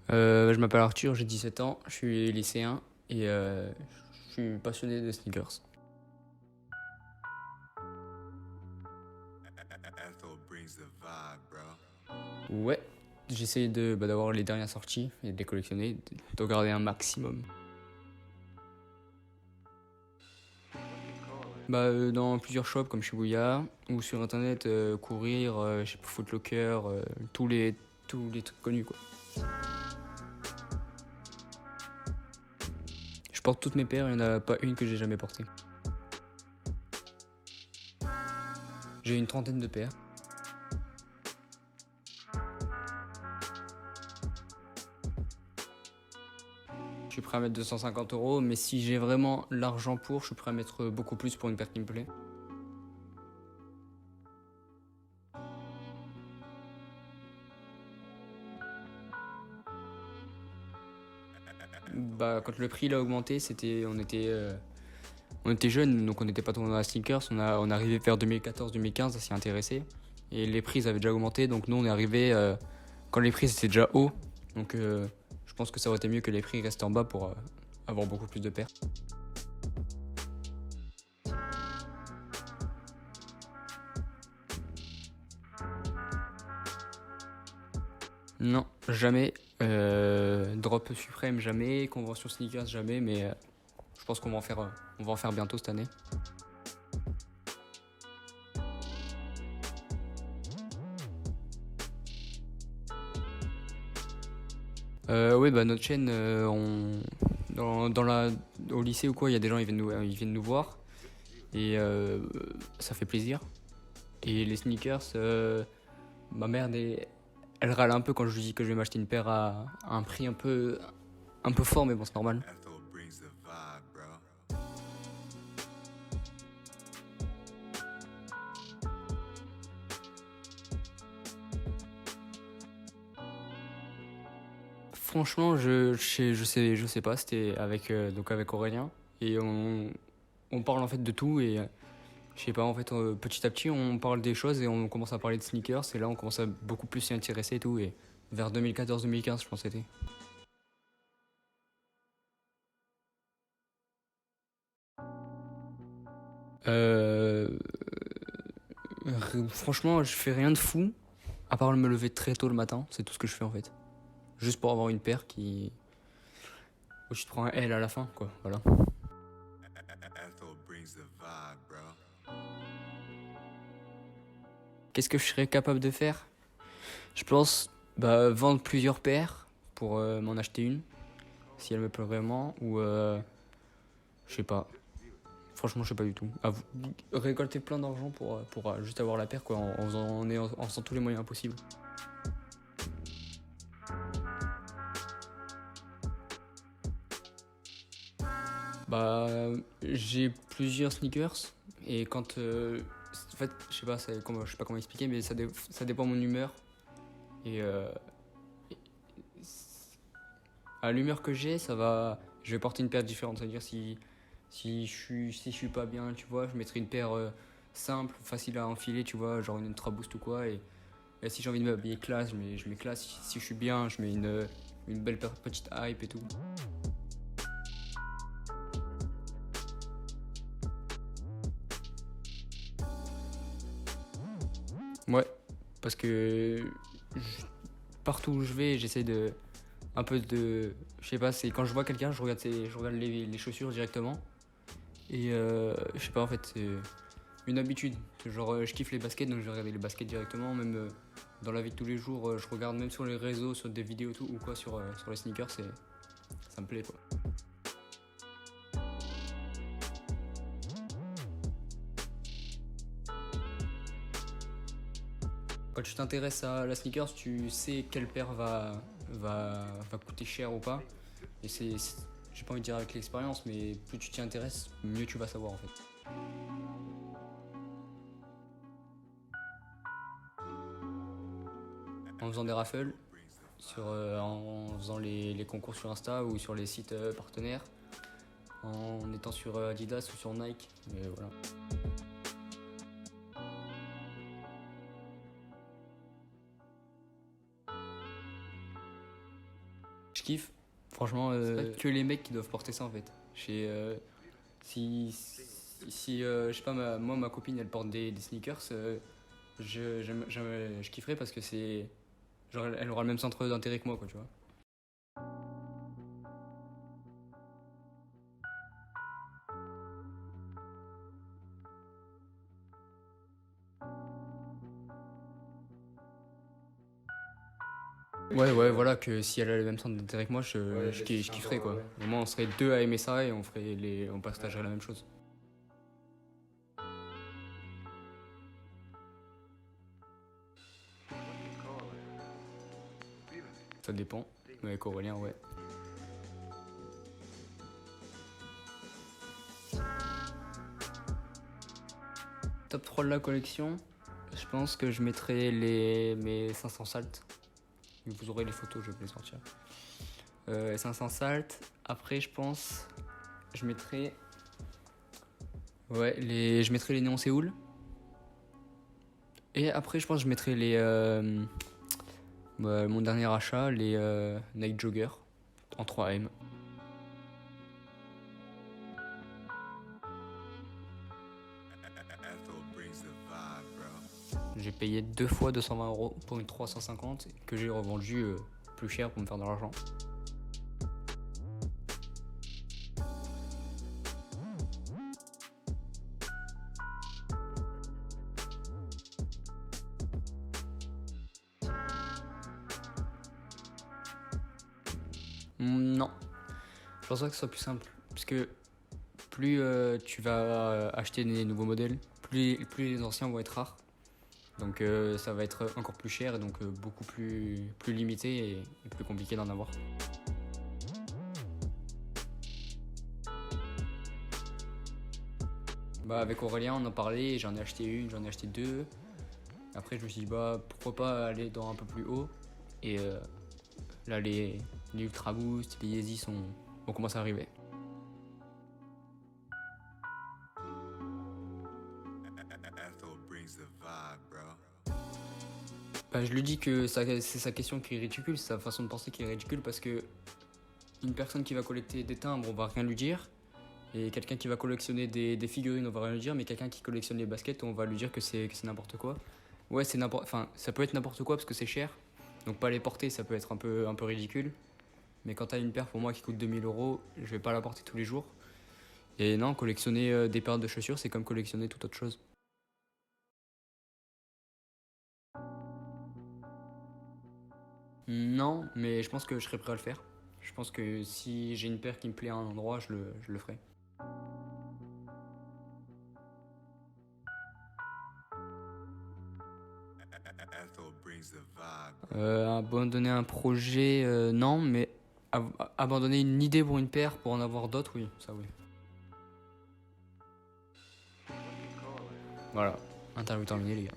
Je m'appelle Arthur, j'ai 17 ans, je suis lycéen et je suis passionné de sneakers. Ethel brings the vibe, bro. Ouais, j'essaie d'avoir les dernières sorties et de les collectionner, de garder un maximum. Dans plusieurs shops comme Shibuya ou sur internet, courir, chez Footlocker, tous les trucs connus quoi. Je porte toutes mes paires, il n'y en a pas une que j'ai jamais portée. J'ai une trentaine de paires. Je suis prêt à mettre 250 €, mais si j'ai vraiment l'argent pour, je suis prêt à mettre beaucoup plus pour une paire qui me plaît. Quand le prix il a augmenté, on était jeunes, donc on n'était pas trop dans la sneakers. On est arrivé vers 2014-2015 à s'y intéresser. Et les prix avaient déjà augmenté, donc nous on est arrivé quand les prix étaient déjà hauts. Donc je pense que ça aurait été mieux que les prix restent en bas pour avoir beaucoup plus de paires. Non, jamais. Drop suprême, jamais. Convention sneakers, jamais. Mais je pense on va en faire bientôt cette année. Oui, notre chaîne, au lycée ou quoi, il y a des gens, ils viennent nous voir. Et ça fait plaisir. Et les sneakers, ma mère, elle râle un peu quand je lui dis que je vais m'acheter une paire à un prix un peu fort, mais bon, c'est normal. Ethel brings the vibe, bro. Franchement, je sais pas, c'était avec Aurélien. Et on parle en fait de tout. Et je sais pas, en fait, petit à petit, on parle des choses et on commence à parler de sneakers. Et là, on commence à beaucoup plus s'y intéresser et tout. Et vers 2014-2015, je pense que c'était. Euh, Franchement, je fais rien de fou, à part me lever très tôt le matin. C'est tout ce que je fais en fait. Juste pour avoir une paire où je te prends un L à la fin, quoi. Voilà. Ethel brings the vibe, bro. Qu'est-ce que je serais capable de faire? Je pense vendre plusieurs paires pour m'en acheter une, si elle me plaît vraiment, ou je sais pas. Franchement, je sais pas du tout. Récolter plein d'argent pour juste avoir la paire, quoi, en faisant tous les moyens possibles. J'ai plusieurs sneakers et en fait, je sais pas, je sais pas comment expliquer, mais ça dépend de mon humeur et à l'humeur que j'ai, je vais porter une paire différente. C'est-à-dire si je suis pas bien, tu vois, je mettrai une paire simple, facile à enfiler, tu vois, genre une Ultra Boost ou quoi. Et si j'ai envie de m'habiller classe, je mets classe. Si je suis bien, je mets une belle petite hype et tout. Ouais, parce que partout où je vais, j'essaie de un peu de, je sais pas, c'est quand je vois quelqu'un, je regarde les chaussures directement. Et je sais pas, en fait, c'est une habitude. Genre, je kiffe les baskets, donc je vais regarder les baskets directement. Même dans la vie de tous les jours, je regarde même sur les réseaux, sur des vidéos tout, ou quoi, sur les sneakers, ça me plaît quoi. Quand tu t'intéresses à la sneakers, tu sais quelle paire va coûter cher ou pas. Et j'ai pas envie de dire avec l'expérience, mais plus tu t'y intéresses, mieux tu vas savoir en fait. En faisant des raffles, en faisant les concours sur Insta ou sur les sites partenaires, en étant sur Adidas ou sur Nike. Et voilà. kiffe. Franchement, c'est pas que les mecs qui doivent porter ça en fait. Si je sais pas, moi ma copine elle porte des sneakers, je kifferais parce que c'est. Genre elle aura le même centre d'intérêt que moi, quoi, tu vois. Ouais, voilà, que si elle a le même centre d'intérêt que moi, je kifferais, quoi. Au moins, on serait deux à aimer ça et on partagerait la même chose. Ça dépend. Mais avec Aurélien, ouais. Top 3 de la collection, je pense que je mettrais mes 500 salts. Vous aurez les photos, je vais vous les sortir. 500 salts. Après, je pense, je mettrais. Ouais, je mettrais les néons Séoul. Et après, je pense que je mettrais mon dernier achat, les Nike Jogger en 3M. Ethel brings the vibe, bro. J'ai payé 2 fois 220 € pour une 350 que j'ai revendu plus cher pour me faire de l'argent. Non, je pense pas que ce soit plus simple. Parce que plus tu vas acheter des nouveaux modèles, plus les anciens vont être rares. Donc ça va être encore plus cher et donc beaucoup plus limité et plus compliqué d'en avoir. Bah, avec Aurélien, on en parlait, j'en ai acheté une, j'en ai acheté deux. Après, je me suis dit, bah, pourquoi pas aller dans un peu plus haut. Et là, les Ultra Boost, les Yeezy vont commencer à arriver. Ethel brings the vibe, bro. Bah, je lui dis que c'est sa question qui est ridicule, c'est sa façon de penser qui est ridicule parce que une personne qui va collecter des timbres, on va rien lui dire. Et quelqu'un qui va collectionner des figurines, on va rien lui dire. Mais quelqu'un qui collectionne les baskets, on va lui dire que c'est n'importe quoi. Ouais, enfin, ça peut être n'importe quoi parce que c'est cher. Donc pas les porter, ça peut être un peu ridicule. Mais quand t'as une paire pour moi qui coûte 2000 €, je vais pas la porter tous les jours. Et non, collectionner des paires de chaussures, c'est comme collectionner toute autre chose. Non, mais je pense que je serais prêt à le faire. Je pense que si j'ai une paire qui me plaît à un endroit, je le ferai. Ethel brings the vibe. Abandonner un projet, non, mais abandonner une idée pour une paire pour en avoir d'autres, oui, ça oui. Voilà, interview terminée les gars.